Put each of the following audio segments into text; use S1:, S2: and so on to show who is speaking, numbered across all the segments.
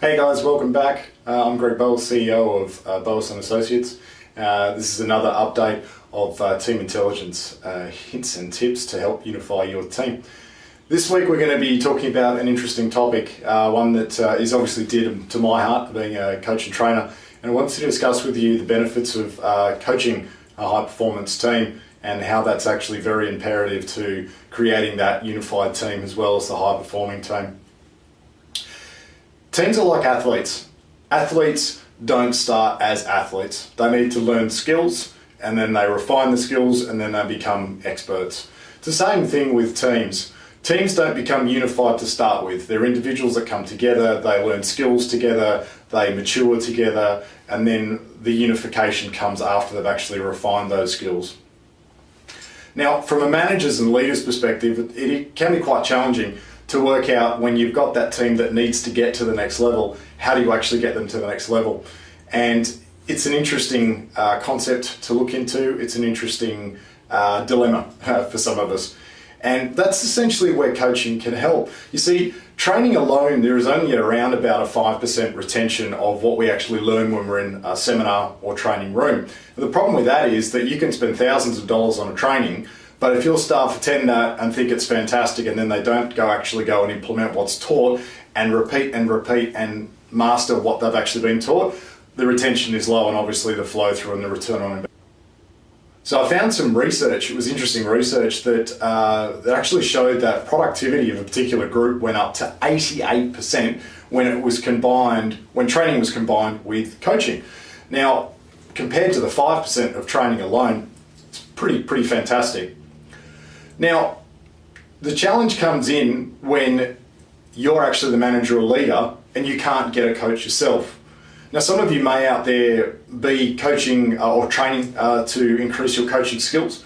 S1: Hey guys, welcome back. I'm Greg Bowles, CEO of Bowles & Associates. This is another update of Team Intelligence hints and tips to help unify your team. This week we're going to be talking about an interesting topic, one that is obviously dear to my heart, being a coach and trainer, and I want to discuss with you the benefits of coaching a high-performance team and how that's actually very imperative to creating that unified team as well as the high-performing team. Teams are like athletes. Athletes don't start as athletes. They need to learn skills and then they refine the skills and then they become experts. It's the same thing with teams. Teams don't become unified to start with. They're individuals that come together, they learn skills together, they mature together, and then the unification comes after they've actually refined those skills. Now, from a manager's and leader's perspective, it can be quite challenging to work out when you've got that team that needs to get to the next level, how do you actually get them to the next level? And it's an interesting concept to look into. It's an interesting dilemma for some of us. And that's essentially where coaching can help. You see, training alone, there is only around about a 5% retention of what we actually learn when we're in a seminar or training room. And the problem with that is that you can spend thousands of dollars on a training, but if your staff attend that and think it's fantastic and then they don't actually go and implement what's taught and repeat and master what they've actually been taught, the retention is low and obviously the flow through and the return on investment. So I found some research, it was interesting research, that actually showed that productivity of a particular group went up to 88% when training was combined with coaching. Now, compared to the 5% of training alone, it's pretty fantastic. Now, the challenge comes in when you're actually the manager or leader and you can't get a coach yourself. Now, some of you may out there be coaching or training to increase your coaching skills,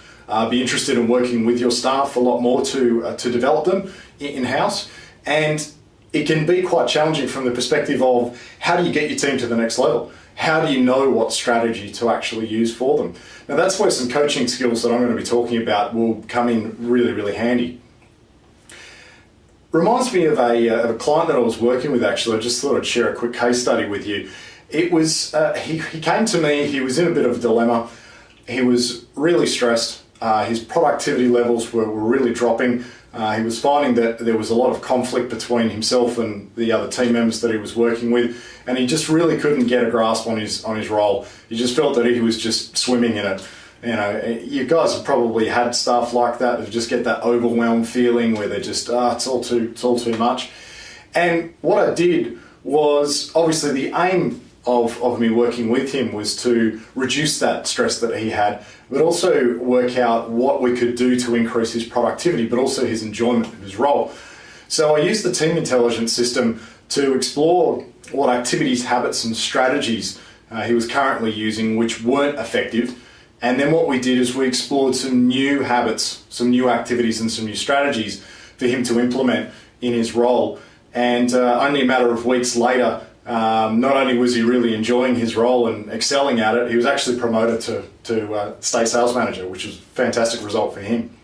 S1: be interested in working with your staff a lot more to develop them in-house. And it can be quite challenging from the perspective of how do you get your team to the next level? How do you know what strategy to actually use for them? Now that's where some coaching skills that I'm going to be talking about will come in really handy. Reminds me of a client that I was working with actually. I just thought I'd share a quick case study with you. It was, he came to me, he was in a bit of a dilemma. He was really stressed. His productivity levels were really dropping. He was finding that there was a lot of conflict between himself and the other team members that he was working with, and he just really couldn't get a grasp on his role. He just felt that he was just swimming in it. You know, you guys have probably had stuff like that. You just get that overwhelmed feeling where they're just, it's all too much. And what I did was, obviously the aim of me working with him was to reduce that stress that he had, but also work out what we could do to increase his productivity, but also his enjoyment of his role. So I used the team intelligence system to explore what activities, habits, and strategies he was currently using which weren't effective. And then what we did is we explored some new habits, some new activities, and some new strategies for him to implement in his role. And only a matter of weeks later, not only was he really enjoying his role and excelling at it, he was actually promoted to state sales manager, which was a fantastic result for him.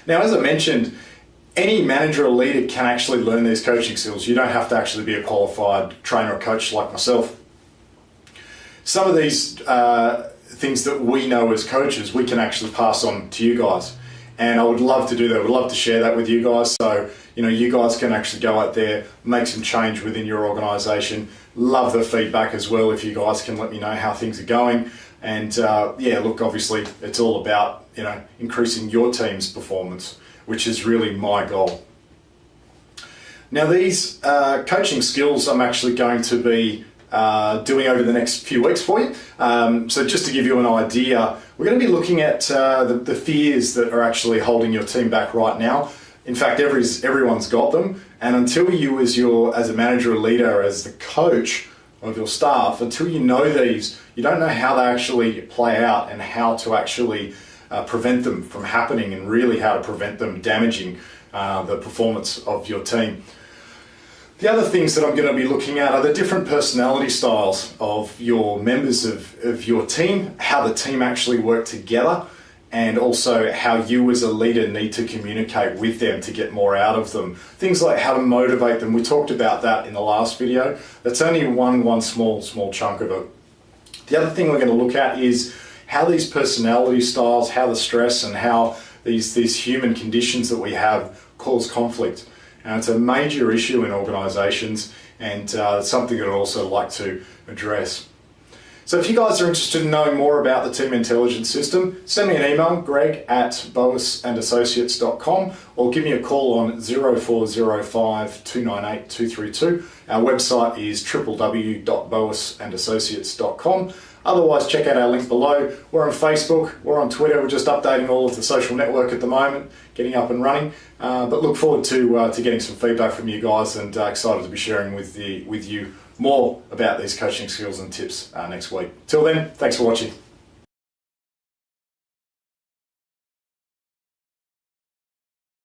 S1: Now, as I mentioned, any manager or leader can actually learn these coaching skills. You don't have to actually be a qualified trainer or coach like myself. Some of these things that we know as coaches, we can actually pass on to you guys. And I would love to do that. I would love to share that with you guys. So, you guys can actually go out there, make some change within your organization. Love the feedback as well if you guys can let me know how things are going. And look, obviously it's all about, increasing your team's performance, which is really my goal. Now these coaching skills I'm actually going to be doing over the next few weeks for you. So just to give you an idea, we're going to be looking at the fears that are actually holding your team back right now. In fact, everyone's got them, and until you as a manager or leader, as the coach of your staff, until you know these, you don't know how they actually play out and how to actually prevent them from happening and really how to prevent them damaging the performance of your team. The other things that I'm going to be looking at are the different personality styles of your members of your team, how the team actually work together, and also how you as a leader need to communicate with them to get more out of them. Things like how to motivate them. We talked about that in the last video. That's only one small chunk of it. The other thing we're going to look at is how these personality styles, how the stress and how these human conditions that we have cause conflict. And it's a major issue in organisations, and something that I'd also like to address. So if you guys are interested in knowing more about the team intelligence system, send me an email, greg@bowisandassociates.com, or give me a call on 0405 298 232. Our website is www.bowisandassociates.com. Otherwise, check out our link below. We're on Facebook, we're on Twitter, we're just updating all of the social network at the moment, getting up and running. But look forward to getting some feedback from you guys, and excited to be sharing with you more about these coaching skills and tips next week. Till then, thanks for watching.